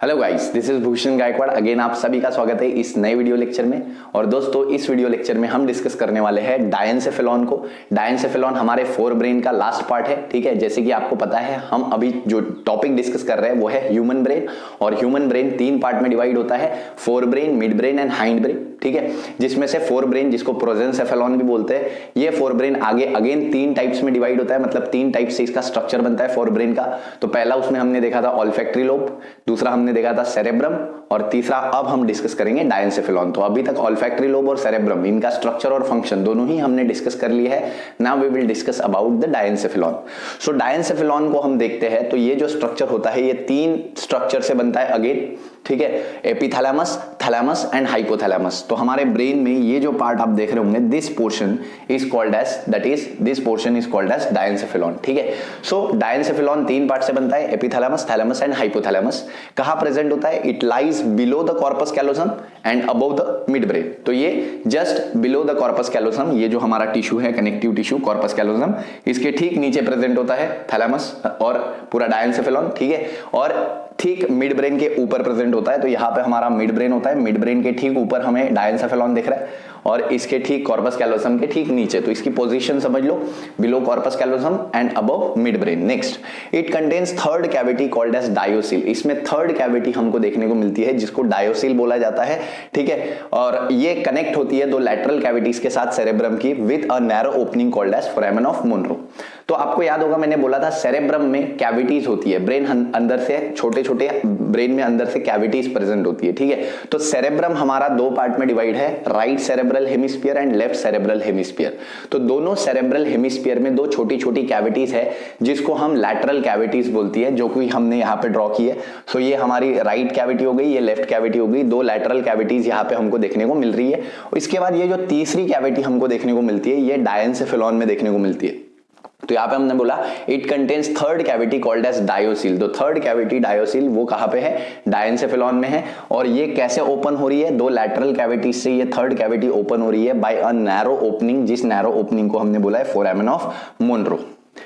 Hello guys, this is Bhushan Gaikwad. Again आप सभी का स्वागत है इस नए वीडियो लेक्चर में। और दोस्तों, इस वीडियो लेक्चर में हम डिस्कस करने वाले हैं डायनसेफेलॉन को। डायनसेफेलॉन हमारे फोर ब्रेन का लास्ट पार्ट है, ठीक है। जैसे कि आपको पता है, हम अभी जो टॉपिक डिस्कस कर रहे हैं वो है ह्यूमन ब्रेन। और ह्यूमन ब्रेन तीन पार्ट में डिवाइड होता है, fore brain, mid brain and hind brain, ठीक है। जिसमें से फोर ब्रेन, जिसको प्रोजेंसेफेलॉन भी बोलते हैं, ये फोर ब्रेन आगे अगेन तीन टाइप्स में डिवाइड होता है, मतलब तीन टाइप से इसका स्ट्रक्चर बनता है फोर ब्रेन का। तो पहला उसमें हमने देखा था ऑल्फैक्टरी लोब, दूसरा हमने देखा था सेरेब्रम, और तीसरा अब हम डिस्कस करेंगे डायनसेफेलॉन। तो अभी तक ऑल्फैक्टरी लोब और सेरेब्रम, इनका स्ट्रक्चर और फंक्शन दोनों ही हमने डिस्कस कर लिया है। Now we will discuss about the diencephalon. So diencephalon को हम देखते हैं तो ये जो स्ट्रक्चर होता है, ये तीन स्ट्रक्चर से बनता है अगेन, ठीक है। Epithalamus, thalamus and hypothalamus. तो हमारे ब्रेन में ये जो पार्ट आप देख रहे होंगे, this portion is called as, that is this portion is called as diencephalon, ठीक है। सो डायनसेफेलॉन तीन पार्ट से बनता है, एपिथैलेमस, थैलेमस एंड हाइपोथैलेमस। कहां प्रेजेंट होता है? It lies below the corpus callosum and above the mid brain. तो ये just below the corpus callosum, ये जो हमारा टिश्यू है, कनेक्टिव टिश्यू कॉर्पस कैलोसम, इसके ठीक नीचे प्रेजेंट होता है थैलेमस और पूरा डायनसेफेलॉन, ठीक है। और ठीक मिड ब्रेन के ऊपर प्रेजेंट होता है। तो यहाँ पे हमारा मिड ब्रेन होता है, मिड ब्रेन के ठीक ऊपर हमें डायनसेफेलॉन दिख रहा है, और इसके ठीक कॉर्पस कैलोसम के ठीक नीचे। तो इसकी पोजीशन समझ लो, below corpus callosum and above mid brain. Next, it contains third cavity called as diocoel. इसमें थर्ड कैविटी हमको देखने को मिलती है, जिसको डायोसिल बोला जाता है, ठीक है। और ये कनेक्ट होती है दो लैटरल कैविटीज के साथ सेरेब्रम की, with a narrow opening called as foramen of Monro. तो आपको याद होगा, मैंने बोला था सेरेब्रम में कैविटीज होती है, ब्रेन अंदर से छोटे छोटे ब्रेन में अंदर से कैविटीज प्रेजेंट होती है, ठीक है। तो सेरेब्रम हमारा दो पार्ट में डिवाइड है, right cerebral hemisphere and left cerebral hemisphere. तो दोनों सेरेब्रल हेमिस्फीयर में दो छोटी छोटी कैविटीज है, जिसको हम लैटरल कैविटीज बोलती है, जो कि हमने यहाँ पे ड्रॉ की है। सो ये हमारी राइट कैविटी हो गई, ये लेफ्ट कैविटी हो गई, दो लैटरल कैविटीज यहाँ पे हमको देखने को मिल रही है। इसके बाद ये जो तीसरी कैविटी हमको देखने को मिलती है, ये डायनसेफेलॉन में देखने को मिलती है। तो यहाँ पे हमने बोला it contains third cavity called as diocoel. तो थर्ड कैविटी डायोसिल वो कहाँ पे है? डायनसेफेलॉन में है। और ये कैसे ओपन हो रही है? दो लैटरल कैविटीज से ये थर्ड कैविटी ओपन हो रही है बाय अ नैरो ओपनिंग, जिस नैरो ओपनिंग को हमने बोला है फोरामेन ऑफ मोनरो,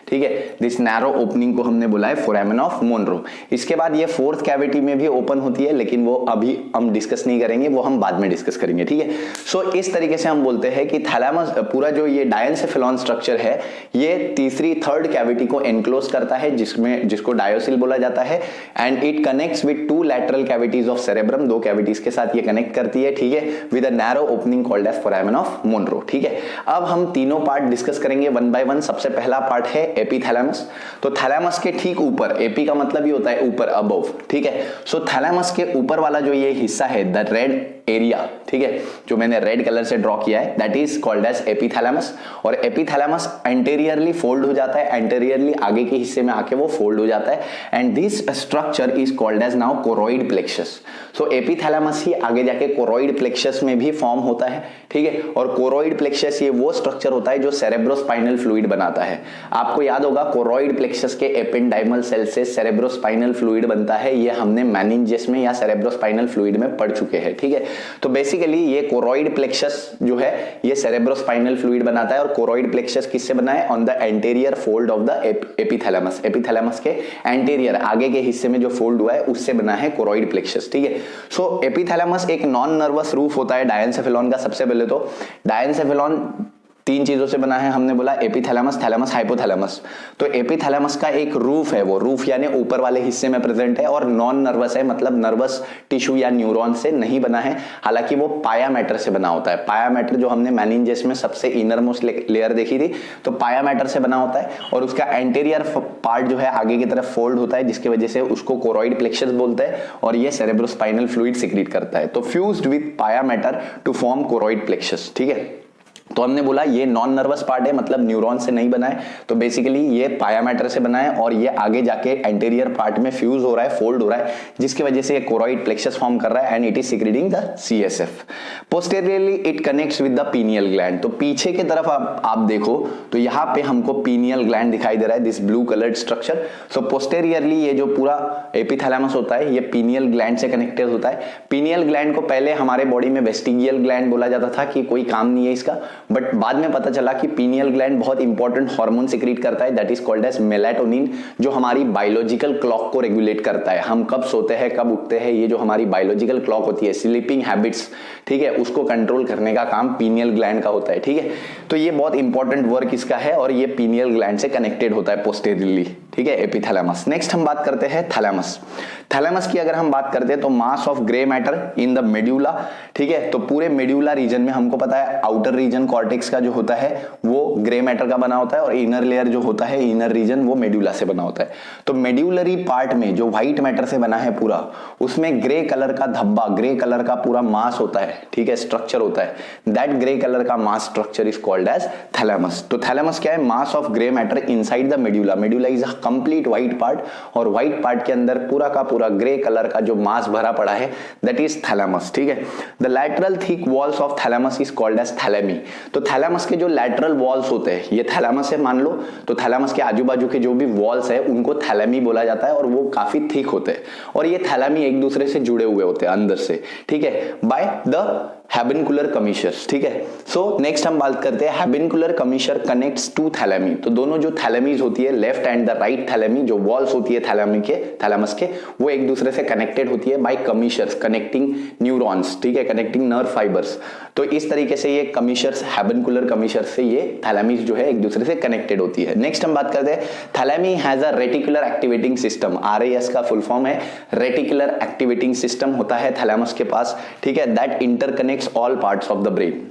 ठीक है। दिस नैरो ओपनिंग को हमने बोला है फोरामेन ऑफ मोनरो। इसके बाद ये फोर्थ कैविटी में भी ओपन होती है, लेकिन वो अभी हम डिस्कस नहीं करेंगे, वो हम बाद में डिस्कस करेंगे, ठीक है। सो इस तरीके से हम बोलते हैं कि थैलेमस, पूरा जो ये डायनसेफेलॉन स्ट्रक्चर है, ये तीसरी थर्ड कैविटी को एनक्लोज करता है, जिसको डायोसिल बोला जाता है। And it connects with two lateral cavities of cerebrum, दो कैविटीज के साथ ये कनेक्ट करती है, ठीक है, with a narrow opening called as foramen of Monro, ठीक है। अब हम तीनों पार्ट डिस्कस करेंगे वन बाय वन। सबसे पहला पार्ट है एपिथैलेमस। तो थैलेमस के ठीक ऊपर, एपी का मतलब ही होता है ऊपर, अबव, ठीक है। सो थैलेमस के ऊपर वाला जो ये हिस्सा है, द रेड एरिया, ठीक है, जो मैंने रेड कलर से ड्रॉ किया है, that is called as epithalamus. और एपिथैलेमस एंटेरियरली फोल्ड हो जाता है, एंटेरियरली आगे के हिस्से में आके वो फोल्ड हो जाता है। And this structure is called as now choroid plexus. So epithalamus ही आगे जाके कोरोइड प्लेक्सस में भी फॉर्म होता है, ठीक है। और कोरोइड प्लेक्सस ये वो स्ट्रक्चर होता है जो सेरेब्रोस्पाइनल फ्लूइड बनाता है। आपको याद होगा, कोरोइड प्लेक्सस के एपेंडाइमल सेल से सेरेब्रोस्पाइनल फ्लूइड बनता है। ये हमने मेनिंजेस में या सेरेब्रोस्पाइनल फ्लूइड में पढ़ चुके हैं, ठीक है। तो बेसिकली ये कोरोइड प्लेक्सस जो है, ये सेरेब्रोस्पाइनल फ्लूइड बनाता है। और कोरोइड प्लेक्सस किससे बना है? On the anterior fold of the epithalamus. Epithalamus के एंटीरियर, आगे के हिस्से में जो फोल्ड हुआ है, उससे बना है कोरोइड प्लेक्सस, ठीक है। सो एपिथैलेमस एक नॉन नर्वस रूफ होता है डायनसेफेलॉन का। सबसे पहले तो डायनसेफेलॉन तीन चीजों से बना है, हमने बोला एपिथैलेमस, थैलेमस, हाइपोथैलेमस। तो एपिथैलेमस का एक रूफ है, वो रूफ यानी ऊपर वाले हिस्से में प्रेजेंट है, और नॉन नर्वस है, मतलब नर्वस टिश्यू या न्यूरॉन से नहीं बना है। हालांकि वो पाया मैटर से बना होता है। पाया मैटर जो हमने मेनिंजेस में सबसे इनर मोस्ट लेयर देखी थी, तो पाया मैटर से बना होता है। और उसका एंटीरियर पार्ट जो है आगे की तरफ फोल्ड होता है, जिसकी वजह से उसको कोरोइड प्लेक्सस बोलते हैं। और ये सेरेब्रोस्पाइनल फ्लूइड सिक्रीट करता है। तो fused with pia mater to form choroid plexus, ठीक है। तो हमने बोला ये नॉन नर्वस पार्ट है, मतलब न्यूरॉन से नहीं बना है। तो बेसिकली ये पाया मैटर से बना है, और ये आगे जाके एंटीरियर पार्ट में फ्यूज हो रहा है, फोल्ड हो रहा है, जिसकी वजह से ये कोरोइड प्लेक्सस फॉर्म कर रहा है। And it is secreting the CSF. Posteriorly it connects with the pineal gland. तो पीछे की तरफ आप देखो तो यहाँ पे हमको पीनियल ग्लैंड दिखाई दे रहा है, this blue coloured structure. So posteriorly ये जो पूरा एपिथैलेमस होता है, ये पीनियल ग्लैंड से कनेक्टेड होता है। पीनियल ग्लैंड को पहले हमारे बॉडी में वेस्टिगियल ग्लैंड बोला जाता था कि कोई काम नहीं है इसका, बट बाद में पता चला कि पीनियल ग्लैंड बहुत इंपॉर्टेंट हार्मोन सिक्रीट करता है, that is called as melatonin, जो हमारी बायोलॉजिकल क्लॉक को रेगुलेट करता है। हम कब सोते हैं, कब उठते हैं, ये जो हमारी बायोलॉजिकल क्लॉक होती है, स्लीपिंग हैबिट्स, ठीक है, उसको कंट्रोल करने का काम पीनियल ग्लैंड का होता है। ठीक है, तो ये बहुत इंपॉर्टेंट वर्क इसका है और ये पीनियल ग्लैंड से कनेक्टेड होता है पोस्टेरियरली। ठीक है, एपिथैलेमस। नेक्स्ट हम बात करते हैं थैलेमस। थैलेमस की अगर हम बात करते हैं तो मास of grey matter in the medulla. ठीक है, तो पूरे मेड्यूला रीजन में हमको पता है आउटर रीजन कॉर्टेक्स का जो होता है वो ग्रे मैटर का बना होता है और इनर लेयर जो होता है, इनर रीजन, वो मेड्यूला से बना होता है। तो मेड्यूलरी पार्ट में जो व्हाइट मैटर से बना है पूरा, उसमें ग्रे कलर का धब्बा, ग्रे कलर का पूरा मास होता है। ठीक है, स्ट्रक्चर होता है। दैट ग्रे कलर का mass structure is called as thalamus. तो थैलेमस क्या है? Mass of grey matter inside the medulla. Medulla is a complete white part और व्हाइट पार्ट के अंदर पूरा का पूरा ग्रे कलर का जो मास भरा पड़ा है, दैट इज थैलेमस। ठीक है, the lateral thick walls of thalamus is called as thalami. तो थैलेमस के जो लैटरल वॉल्स होते हैं, ये थैलेमस है मान लो, तो थैलेमस के आजू बाजू के जो भी वॉल्स है उनको थैलेमी बोला जाता है और वो काफी थिक होते हैं और ये थैलेमी एक दूसरे से जुड़े हुए होते हैं अंदर से। ठीक है, बाय द हैबेनकुलर कमीशर्स। ठीक है, सो नेक्स्ट हम बात करते हैं हैबेनकुलर कमीशर कनेक्ट्स टू थैलेमी। तो दोनों जो थैलेमीज होती है, लेफ्ट एंड द राइट थैलेमी, जो वॉल्स होती है थैलेमस के, वो एक दूसरे से कनेक्टेड होती है बाय कमीशर्स, कनेक्टिंग न्यूरॉन्स। ठीक है, कनेक्टिंग नर्व फाइबर्स। तो इस तरीके से ये कमीशर्स, हैबेनकुलर कमीशर्स से ये थैलेमीज जो है एक दूसरे से कनेक्टेड होती है। नेक्स्ट हम बात करते हैं thalami has a reticular activating system. RAS का फुल फॉर्म है रेटिकुलर एक्टिवेटिंग सिस्टम होता है थैलेमस के पास। ठीक है, that interconnects all parts of the brain.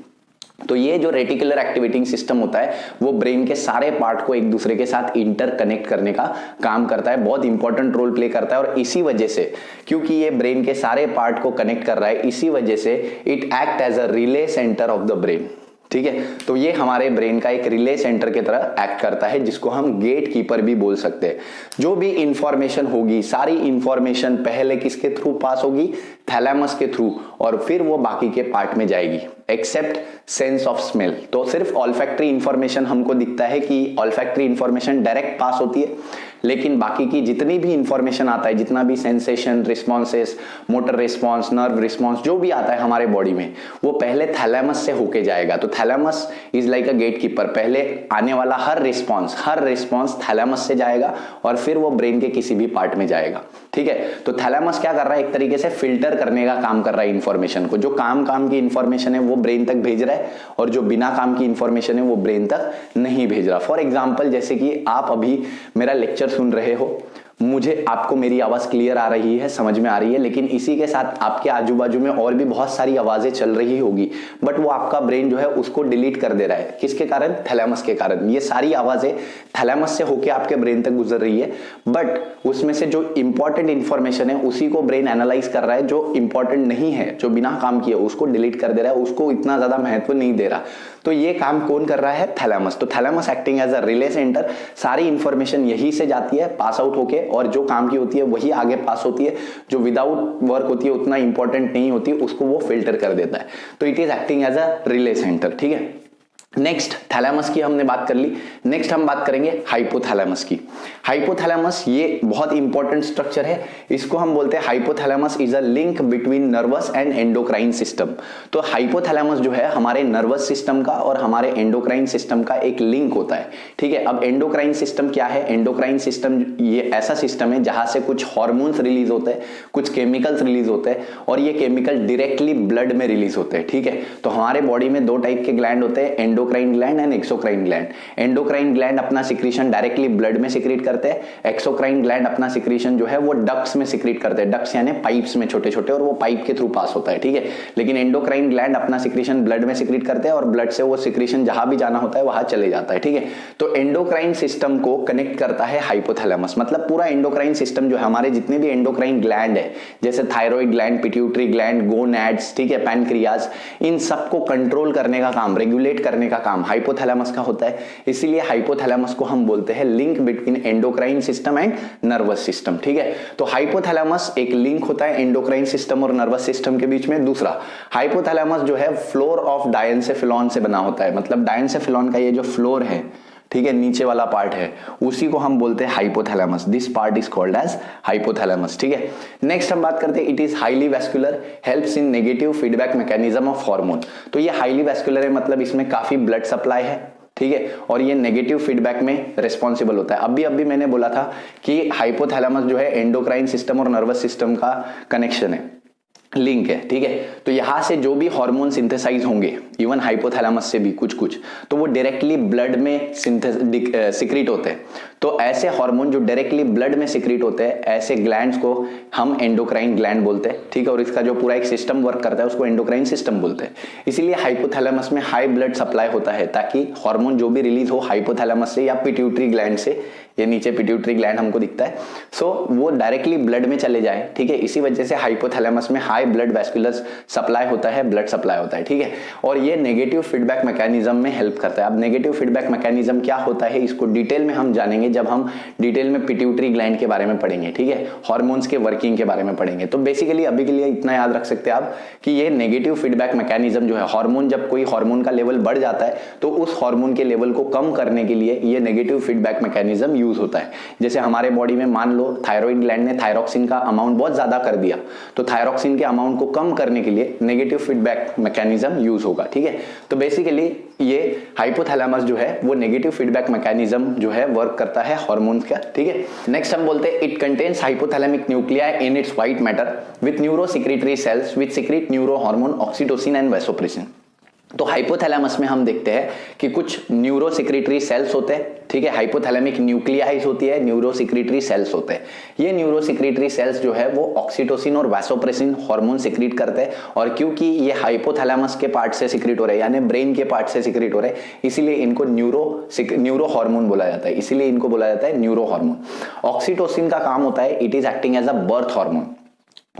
तो ये जो रेटिकुलर एक्टिवेटिंग सिस्टम होता है वो ब्रेन के सारे पार्ट को एक दूसरे के साथ इंटरकनेक्ट करने का काम करता है, बहुत इंपॉर्टेंट रोल प्ले करता है। और इसी वजह से, क्योंकि ये ब्रेन के सारे पार्ट को कनेक्ट कर रहा है, इसी वजह से it act as a relay centre of the brain. ठीक है, तो ये हमारे ब्रेन का एक रिले सेंटर की तरह एक्ट करता है, जिसको हम गेट कीपर भी बोल सकते हैं। जो भी इंफॉर्मेशन होगी, सारी इंफॉर्मेशन पहले किसके थ्रू पास होगी? थैलेमस के थ्रू, और फिर वो बाकी के पार्ट में जाएगी, एक्सेप्ट सेंस ऑफ स्मेल। तो सिर्फ ऑल्फैक्टरी इंफॉर्मेशन हमको दिखता है कि ऑल्फैक्टरी इंफॉर्मेशन डायरेक्ट पास होती है, लेकिन बाकी की जितनी भी इंफॉर्मेशन आता है, जितना भी sensation, responses, motor response, nerve response, जो भी आता है हमारे बॉडी में, वो पहले थैलेमस से होके जाएगा। तो thalamus is like a gate keeper. पहले आने वाला हर रिस्पॉन्स थैलेमस से जाएगा और फिर वो ब्रेन के किसी भी पार्ट में जाएगा। ठीक है, तो थैलेमस क्या कर रहा है? एक तरीके से फिल्टर करने का काम कर रहा है इंफॉर्मेशन को। जो काम की इंफॉर्मेशन है वो ब्रेन तक भेज रहा है और जो बिना काम की इंफॉर्मेशन है वो ब्रेन तक नहीं भेज रहा। फॉर एग्जाम्पल, जैसे कि आप अभी मेरा लेक्चर सुन रहे हो, मुझे आपको मेरी आवाज क्लियर आ रही है, समझ में आ रही है, लेकिन इसी के साथ आपके आजू बाजू में और भी बहुत सारी आवाजें चल रही होगी, बट वो आपका ब्रेन जो है उसको डिलीट कर दे रहा है। किसके कारण? थैलेमस के कारण। ये सारी आवाजें थैलेमस से होके आपके ब्रेन तक गुजर रही है, बट उसमें से जो इंपॉर्टेंट इंफॉर्मेशन है उसी को ब्रेन एनालाइज कर रहा है, जो इंपॉर्टेंट नहीं है, जो बिना काम किए, उसको डिलीट कर दे रहा है, उसको इतना ज्यादा महत्व नहीं दे रहा। तो ये काम कौन कर रहा है? थैलेमस। तो thalamus acting as a relay centre, सारी इंफॉर्मेशन यही से जाती है पास आउट होके, और जो काम की होती है वही आगे पास होती है, जो विदाउट वर्क होती है, उतना इंपॉर्टेंट नहीं होती, उसको वो फिल्टर कर देता है। तो it is acting as a relay centre. ठीक है, नेक्स्ट थैलेमस की हमने बात कर ली। नेक्स्ट हम बात करेंगे हाइपोथैलेमस की। हाइपोथैलेमस ये बहुत इंपॉर्टेंट स्ट्रक्चर है, इसको हम बोलते हैं hypothalamus is a link between nervous and endocrine system. तो हाइपोथैलेमस जो है हमारे नर्वस सिस्टम का और हमारे एंडोक्राइन सिस्टम का एक लिंक होता है। ठीक है, अब एंडोक्राइन सिस्टम क्या है? एंडोक्राइन सिस्टम ये ऐसा सिस्टम है जहां से कुछ हॉर्मोन्स रिलीज होते हैं, कुछ केमिकल्स रिलीज होते हैं, और ये केमिकल डायरेक्टली ब्लड में रिलीज होते हैं। ठीक है, तो हमारे बॉडी में दो टाइप के ग्लैंड होते हैं, endocrine gland and exocrine gland. Endocrine gland अपना सिक्रीशन डायरेक्टली ब्लड में सिक्रीट करते हैं, एक्सोक्राइन ग्लैंड अपना सिक्रीशन जो है वो डक्ट्स में सिक्रीट करते हैं। डक्ट्स यानी पाइप्स में छोटे छोटे, और वो पाइप के थ्रू पास होता है। ठीक है, लेकिन एंडोक्राइन ग्लैंड अपना सिक्रीशन ब्लड में सिक्रीट करते हैं और ब्लड से वो सिक्रीशन जहां भी जाना होता है वहां चले जाता है। ठीक है, तो एंडोक्राइन सिस्टम को कनेक्ट करता है हाइपोथैलेमस। मतलब पूरा एंडोक्राइन सिस्टम जो है, हमारे जितने भी एंडोक्राइन ग्लैंड है, जैसे thyroid gland, pituitary gland, gonads, ठीक है, पैनक्रियाज, इन सबको कंट्रोल करने का काम, रेगुलेट करने का काम हाइपोथैलेमस का होता है। इसीलिए हाइपोथैलेमस को हम बोलते हैं link between endocrine system and nervous system. ठीक है, तो हाइपोथैलेमस एक लिंक होता है एंडोक्राइन सिस्टम और नर्वस सिस्टम के बीच में। दूसरा, हाइपोथैलेमस जो है फ्लोर ऑफ डायेंसेफिलॉन से बना होता है। मतलब डायेंसेफिलॉन का ये जो फ्लोर है, ठीक है, नीचे वाला पार्ट है, उसी को हम बोलते हैं hypothalamus. This part is called as hypothalamus. ठीक है, नेक्स्ट हम बात करते हैं, it is highly vascular, helps in negative feedback mechanism of hormone. तो ये हाईली वैस्कुलर है, मतलब इसमें काफी ब्लड सप्लाई है, ठीक है, और ये नेगेटिव फीडबैक में रिस्पॉन्सिबल होता है। अभी मैंने बोला था कि हाइपोथैलेमस जो है एंडोक्राइन सिस्टम और नर्वस सिस्टम का कनेक्शन है, लिंक है, ठीक है। तो यहां से जो भी हार्मोन सिंथेसाइज होंगे, इवन हाइपोथैलेमस से भी कुछ तो वो डायरेक्टली ब्लड में सिक्रीट होते हैं। तो ऐसे हार्मोन जो डायरेक्टली ब्लड में सिक्रीट होते हैं, ऐसे ग्लैंड्स को हम एंडोक्राइन ग्लैंड बोलते हैं, ठीक है, और इसका जो पूरा एक सिस्टम वर्क करता है उसको एंडोक्राइन सिस्टम बोलते हैं। इसीलिए हाइपोथैलेमस में हाई ब्लड सप्लाई होता है, ताकि हार्मोन जो भी रिलीज हो हाइपोथैलेमस से या पिट्यूटरी ग्लैंड से, ये नीचे पिट्यूटरी ग्लैंड हमको दिखता है, सो वो डायरेक्टली ब्लड में चले जाए, ठीक है। इसी वजह से हाइपोथैलेमस में हाई ब्लड वेस्कुलर सप्लाई होता है, ब्लड सप्लाई होता है, ठीक है, और ये नेगेटिव फीडबैक मैकेनिज्म में हेल्प करता है। अब नेगेटिव फीडबैक मैकेनिज्म क्या होता है, इसको डिटेल में हम जानेंगे जब हम डिटेल में पिट्यूटरी ग्लैंड के बारे में पढ़ेंगे, ठीक है, हार्मोन्स के वर्किंग के बारे में पढ़ेंगे। तो बेसिकली अभी के लिए इतना याद रख सकते हैं आप कि ये नेगेटिव फीडबैक मैकेनिज्म जो है, हार्मोन जब कोई हार्मोन का लेवल बढ़ जाता है तो उस हार्मोन के लेवल को कम करने के लिए ये नेगेटिव फीडबैक मैकेनिज्म यूज होता है। जैसे हमारे बॉडी में मान लो थायराइड ग्लैंड ने थायरॉक्सिन का अमाउंट बहुत ज्यादा कर दिया, तो थायरॉक्सिन के अमाउंट को कम करने के लिए नेगेटिव फीडबैक मैकेनिज्म यूज होगा, ठीक है। तो बेसिकली ये हाइपोथैलेमस जो है वो नेगेटिव फीडबैक मैकेनिज्म जो है वर्क करता है हार्मोन्स का, ठीक है। नेक्स्ट हम बोलते हैं, it contains hypothalamic nuclei in its white matter with neuro secretory cells which secrete neuro hormone oxytocin and vasopressin. तो हाइपोथैलेमस में हम देखते हैं कि कुछ न्यूरो सिक्रेटरी सेल्स होते हैं, ठीक है, हाइपोथैलेमिक न्यूक्लियाइज होती है, न्यूरो सिक्रेटरी सेल्स होते हैं। ये न्यूरो सिक्रेटरी सेल्स जो है वो ऑक्सीटोसिन और वैसोप्रेसिन हार्मोन सिक्रीट करते हैं, और क्योंकि ये हाइपोथैलेमस के पार्ट से सिक्रीट हो रहे हैं, यानी ब्रेन के पार्ट से सिक्रीट हो रहे हैं, इसीलिए इनको न्यूरो हार्मोन बोला जाता है, इसीलिए इनको बोला जाता है न्यूरो हार्मोन। ऑक्सीटोसिन का काम होता है, it is acting as a birth hormone.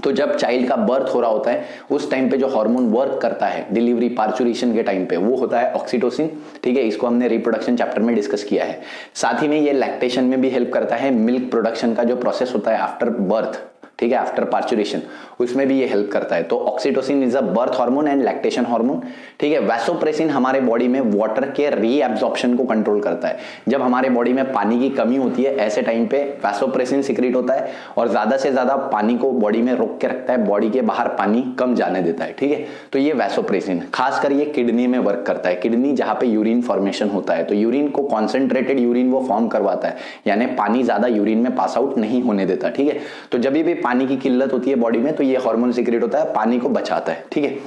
तो जब चाइल्ड का बर्थ हो रहा होता है उस टाइम पे जो हार्मोन वर्क करता है डिलीवरी पार्चुरेशन के टाइम पे, वो होता है ऑक्सीटोसिन, ठीक है। इसको हमने रिप्रोडक्शन चैप्टर में डिस्कस किया है। साथ ही में ये लैक्टेशन में भी हेल्प करता है, मिल्क प्रोडक्शन का जो प्रोसेस होता है आफ्टर बर्थ, ठीक है, आफ्टर पार्चुरेशन, उसमें भी ये हेल्प करता है। तो oxytocin is a birth hormone and lactation hormone, ठीक है। वैसोप्रेसिन हमारे बॉडी में वाटर के रीएब्जॉर्प्शन को कंट्रोल करता है। जब हमारे बॉडी में पानी की कमी होती है, ऐसे टाइम पे वैसोप्रेसिन सिक्रीट होता है और ज्यादा से ज्यादा पानी को बॉडी में रोक के रखता है, बॉडी के बाहर पानी कम जाने देता है, ठीक है। तो ये वैसोप्रेसिन खासकर ये किडनी में वर्क करता है, किडनी जहां पे यूरिन फॉर्मेशन होता है, तो यूरिन को कॉन्सेंट्रेटेड यूरिन वो फॉर्म करवाता है, यानी पानी ज्यादा यूरिन में पास आउट नहीं होने देता, ठीक है। तो जब भी पानी की किल्लत होती है बॉडी में, तो ये हार्मोन सिक्रेट होता है, पानी को बचाता है, ठीक है।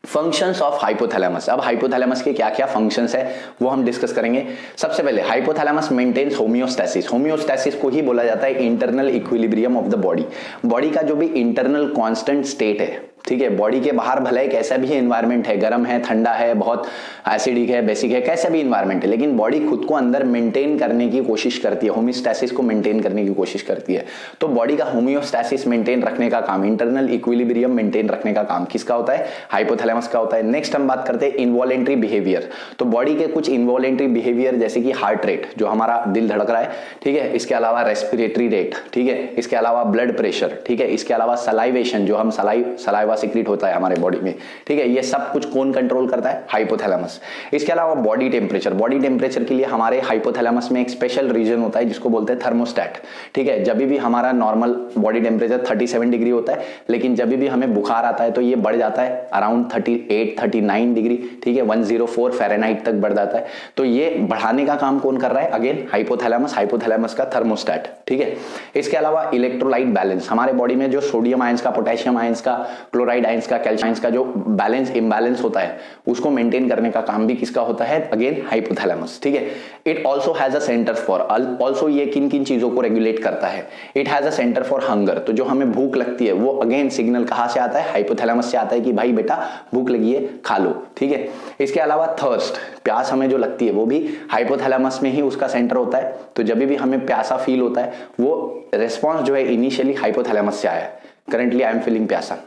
फंक्शंस ऑफ हाइपोथैलेमस, अब हाइपोथैलेमस के क्या क्या फंक्शंस है वो हम डिस्कस करेंगे। सबसे पहले हाइपोथैलेमस मेंटेन्स होमियोस्टैसिस, होमियोस्टैसिस को ही बोला जाता है internal equilibrium of the body. Body का जो भी इंटरनल कांस्टेंट स्टेट है, ठीक है, बॉडी के बाहर भले एक ऐसा भी एनवायरनमेंट है, गर्म है, ठंडा है, बहुत एसिडिक है, बेसिक है, कैसा भी एनवायरनमेंट है, लेकिन बॉडी खुद को अंदर मेंटेन करने की कोशिश करती है, होमियोस्टैसिस को मेंटेन करने की कोशिश करती है। तो बॉडी का होमियोस्टैसिस मेंटेन रखने का काम, इंटरनल इक्विलिब्रियम मेंटेन रखने का काम किसका होता है? हाइपोथैलेमस का होता है। नेक्स्ट हम बात करते हैं इनवॉलेंट्री बिहेवियर। तो बॉडी के कुछ इनवॉलेंट्री बिहेवियर जैसे कि हार्ट रेट, जो हमारा दिल धड़क रहा है, ठीक है, इसके अलावा रेस्पिरेटरी रेट, ठीक है, इसके अलावा ब्लड प्रेशर, ठीक है, इसके अलावा सलाइवेशन, जो हम सलाइवा सिक्रीट होता है हमारे बॉडी में, ठीक है, ये सब कुछ कौन कंट्रोल करता है? हाइपोथैलेमस। इसके अलावा बॉडी टेम्परेचर, बॉडी टेम्परेचर के लिए हमारे हाइपोथैलेमस में एक स्पेशल रीजन होता है जिसको बोलते हैं थर्मोस्टेट, ठीक है। जब भी हमारा नॉर्मल बॉडी टेम्परेचर 37 डिग्री होता है, लेकिन जब भी हमें बुखार आता है तो ये बढ़ जाता है अराउंड 38-39 डिग्री, ठीक है, 104 फ़ारेनहाइट तक बढ़ जाता है। तो ये बढ़ाने का काम कौन कर रहा है? अगेन हाइपोथैलेमस, हाइपोथैलेमस का थर्मोस्टेट, ठीक है। इसके अलावा इलेक्ट्रोलाइट बैलेंस, हमारे बॉडी में जो सोडियम आयंस का, पोटेशियम आयंस का, क्लोराइड आयंस का, कैल्शियम आयंस का जो बैलेंस इंबैलेंस होता है उसको मेंटेन करने का काम भी किसका होता है? अगेन हाइपोथैलेमस, ठीक है। It also has a centre for, also ये किन किन चीजों को रेगुलेट करता है? It has a centre for hunger, तो जो हमें भूख लगती है वो अगेन सिग्नल कहां से आता है? हाइपोथैलेमस से आता है कि भाई बेटा भूख लगी है, खा लो, ठीक है। इसके अलावा थर्स्ट, प्यास हमें जो लगती है वो भी हाइपोथैलेमस में ही उसका सेंटर होता है। तो जब भी हमें प्यासा फील होता है वो रिस्पॉन्स जो है इनिशियली हाइपोथैलेमस से आया है, करेंटली आई एम फीलिंग प्यासा।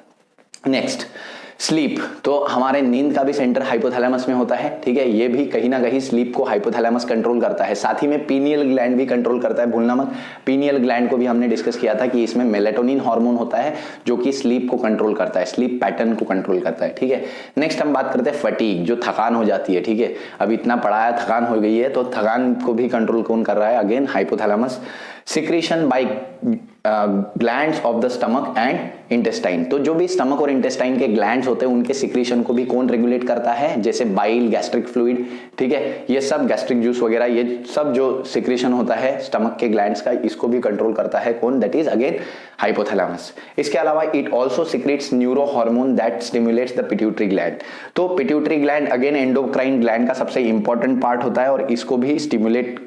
नेक्स्ट स्लीप, तो हमारे नींद का भी सेंटर हाइपोथैलेमस में होता है, ठीक है। ये भी कहीं ना कहीं स्लीप को हाइपोथैलेमस कंट्रोल करता है। साथ ही में पीनियल ग्लैंड भी कंट्रोल करता है, भूलना मत। पीनियल ग्लैंड को भी हमने डिस्कस किया था कि इसमें मेलेटोनिन हार्मोन होता है जो कि स्लीप को कंट्रोल करता है, स्लीप पैटर्न को कंट्रोल करता है, ठीक है। नेक्स्ट हम बात करते हैं फटीग, जो थकान हो जाती है, ठीक है। अब इतना पढ़ाया, थकान हो गई है, तो थकान को भी कंट्रोल कौन कर रहा है? Again hypothalamus. Secretion bye glands of the stomach and intestine, तो जो भी स्टमक और इंटेस्टाइन के ग्लैंड्स होते हैं उनके सिक्रीशन को भी कौन रेगुलेट करता है? जैसे बाइल, गैस्ट्रिक फ्लूइड, ठीक है, ये सब गैस्ट्रिक जूस वगैरह, ये सब जो सिक्रीशन होता है स्टमक के ग्लैंड्स का, इसको भी कंट्रोल करता है कौन? That is again hypothalamus. इसके अलावा it also secretes neuro hormone that stimulates the pituitary gland, तो pituitary gland again endocrine gland का सबसे इंपॉर्टेंट पार्ट होता है और इसको भी स्टिमुलेट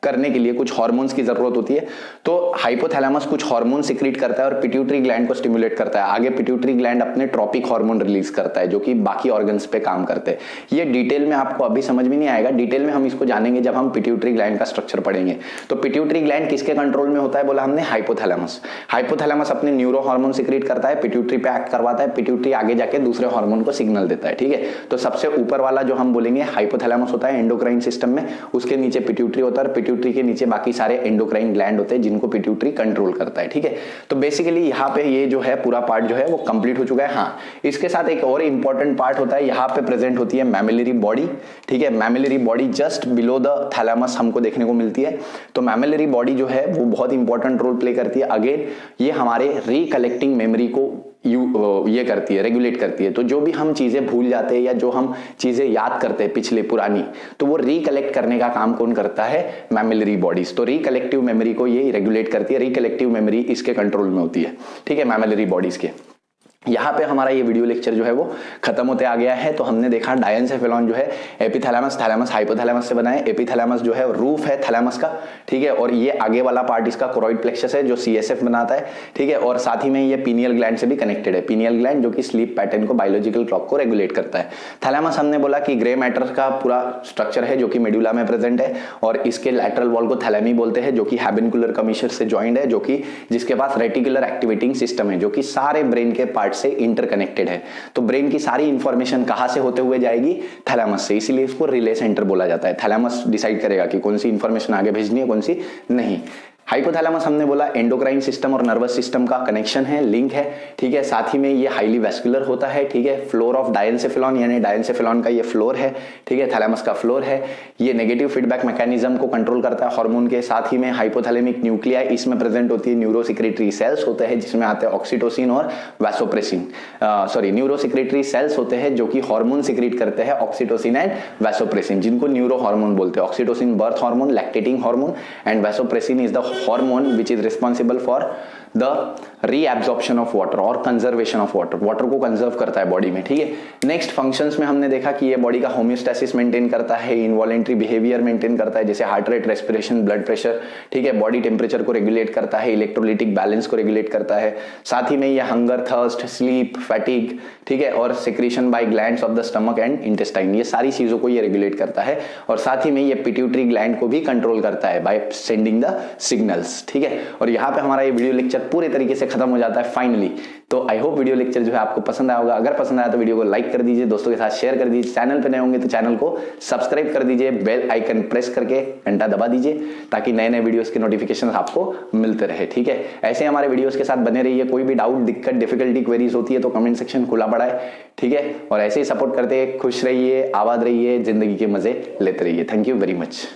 करने के लिए कुछ हार्मोन्स की जरूरत होती है। तो हाइपोथैलेमस कुछ हार्मोन सिक्रीट करता है और पिट्यूटरी ग्लैंड को स्टिमुलेट करता है। आगे पिट्यूटरी ग्लैंड अपने ट्रॉपिक हार्मोन रिलीज करता है जो कि बाकी ऑर्गन्स पे काम करते हैं। ये डिटेल में आपको अभी समझ में नहीं आएगा, डिटेल में हम इसको जानेंगे जब हम पिट्यूटरी ग्लैंड का स्ट्रक्चर पढ़ेंगे। तो पिट्यूटरी ग्लैंड किसके कंट्रोल में होता है बोला हमने? हाइपोथैलेमस। हाइपोथैलेमस अपने न्यूरो हार्मोन सिक्रीट करता है, पिट्यूटरी पे एक्ट करवाता है, पिट्यूटरी आगे जाके दूसरे हार्मोन को सिग्नल देता है, ठीक है। तो सबसे ऊपर वाला जो हम बोलेंगे हाइपोथैलेमस होता है एंडोक्राइन सिस्टम में, उसके नीचे पिट्यूटरी होता है और पिट्यूटरी के नीचे बाकी सारे एंडोक्राइन ग्लैंड होते हैं जिनको पिट्यूटरी कंट्रोल करता है, ठीक है। तो बेसिकली यहाँ पे ये जो है पूरा पार्ट जो है वो कंप्लीट हो चुका है। हाँ, इसके साथ एक और इंपॉर्टेंट पार्ट होता है, यहाँ पे प्रेजेंट होती है मैमिलरी बॉडी, ठीक है। Mammillary body just below the thalamus हमको देखने को मिलती है। तो मैमिलरी बॉडी जो है वो बहुत इंपॉर्टेंट रोल प्ले करती है। अगेन ये हमारे रिकलेक्टिंग मेमोरी को ये करती है, रेगुलेट करती है। तो जो भी हम चीजें भूल जाते हैं या जो हम चीजें याद करते हैं पिछले पुरानी, तो वो रिकलेक्ट करने का काम कौन करता है? Mammillary bodies. तो रिकलेक्टिव मेमोरी को ये रेगुलेट करती है, रिकलेक्टिव मेमोरी इसके कंट्रोल में होती है, ठीक है, मैमिलरी बॉडीज के। यहाँ पे हमारा ये वीडियो लेक्चर जो है वो खत्म होते आ गया है। तो हमने देखा डायनसेफेलॉन जो है एपिथैलेमस, थैलेमस, हाइपोथैलेमस से बना है। एपिथैलेमस जो है रूफ है थैलेमस का, ठीक है, और ये आगे वाला पार्ट इसका कोरॉइड प्लेक्सस है जो सीएसएफ बनाता है, ठीक है। और साथ ही में ये पीनियल ग्लैंड से भी कनेक्टेड है, पीनियल ग्लैंड जो कि स्लीप पैटर्न को, बायोलॉजिकल क्लॉक को रेगुलेट करता है। थैलेमस हमने बोला कि ग्रे मैटर का पूरा स्ट्रक्चर है जो कि मेडुला में प्रेजेंट है और इसके लैटरल वॉल को थैलेमी बोलते हैं जो कि हैबेनकुलर कमीशर से ज्वाइंट है, जो कि जिसके पास रेटिकुलर एक्टिवेटिंग सिस्टम है जो कि सारे ब्रेन के पार्ट से इंटरकनेक्टेड है। तो ब्रेन की सारी इंफॉर्मेशन कहां से होते हुए जाएगी? थैलेमस से, इसीलिए इसको रिले सेंटर बोला जाता है। थैलेमस डिसाइड करेगा कि कौन सी इंफॉर्मेशन आगे भेजनी है, कौन सी नहीं। हाइपोथैलेमस हमने बोला एंडोक्राइन सिस्टम और नर्वस सिस्टम का कनेक्शन है, लिंक है, ठीक है। साथ ही में ये हाईली वैस्कुलर होता है, ठीक है। फ्लोर ऑफ डायनसेफेलॉन, यानी डायनसेफेलॉन का ये फ्लोर है, ठीक है, थैलेमस का फ्लोर है। ये नेगेटिव फीडबैक मैकेनिज्म को कंट्रोल करता है हार्मोन के। साथ ही में हाइपोथैलेमिक न्यूक्लियाई इसमें प्रेजेंट होती है, न्यूरोसिक्रेटरी सेल्स होते हैं जिसमें आते हैं ऑक्सीटोसिन और वैसोप्रेसिन, न्यूरोसिक्रेटरी सेल्स होते हैं जो कि हार्मोन सिक्रेट करते हैं, ऑक्सीटोसिन एंड वैसोप्रेसिन, जिनको न्यूरो हार्मोन बोलते हैं। Oxytocin birth hormone, lactating hormone, and vasopressin is the hormone which is responsible for the reabsorption of water और कंजर्वेशन ऑफ वाटर, वाटर को कंजर्व करता है बॉडी में, ठीक है। नेक्स्ट फंक्शंस में हमने देखा कि ये बॉडी का होम्योस्टैसिस मेंटेन करता है, इनवॉलेंट्री बिहेवियर मेंटेन करता है जैसे heart rate, respiration, blood pressure, ठीक है। बॉडी टेम्परेचर को रेगुलेट करता है, इलेक्ट्रोलिटिक बैलेंस को रेगुलेट करता है। साथ ही में ये हंगर, थर्स्ट, स्लीप, फैटिग, ठीक है, और secretion bye glands of the stomach and intestine, ये सारी चीजों को ये रेगुलेट करता है। और साथ ही में ये पिट्यूटरी ग्लैंड को भी कंट्रोल करता है बाय सेंडिंग द सिग्नल्स, ठीक है। और यहाँ पे हमारा ये वीडियो लेक्चर पूरे तरीके से खत्म हो जाता है फाइनली। तो आई होप वीडियो लेक्चर जो है आपको पसंद आया होगा। अगर पसंद आया तो वीडियो को लाइक कर दीजिए, दोस्तों के साथ शेयर कर दीजिए। चैनल पे नए होंगे तो चैनल को सब्सक्राइब कर दीजिए, बेल आइकन प्रेस करके घंटा दबा दीजिए ताकि नए नए वीडियोस के नोटिफिकेशन आपको मिलते रहे, ठीक है। ऐसे हमारे वीडियोस के साथ बने रहिए। कोई भी डाउट, दिक्कत, डिफिकल्टी, क्वेरीज होती है तो कमेंट सेक्शन खुला पड़ा है, ठीक है। और ऐसे ही सपोर्ट करते खुश रहिए, आबाद रहिए, जिंदगी के मजे लेते रहिए। Thank you very much.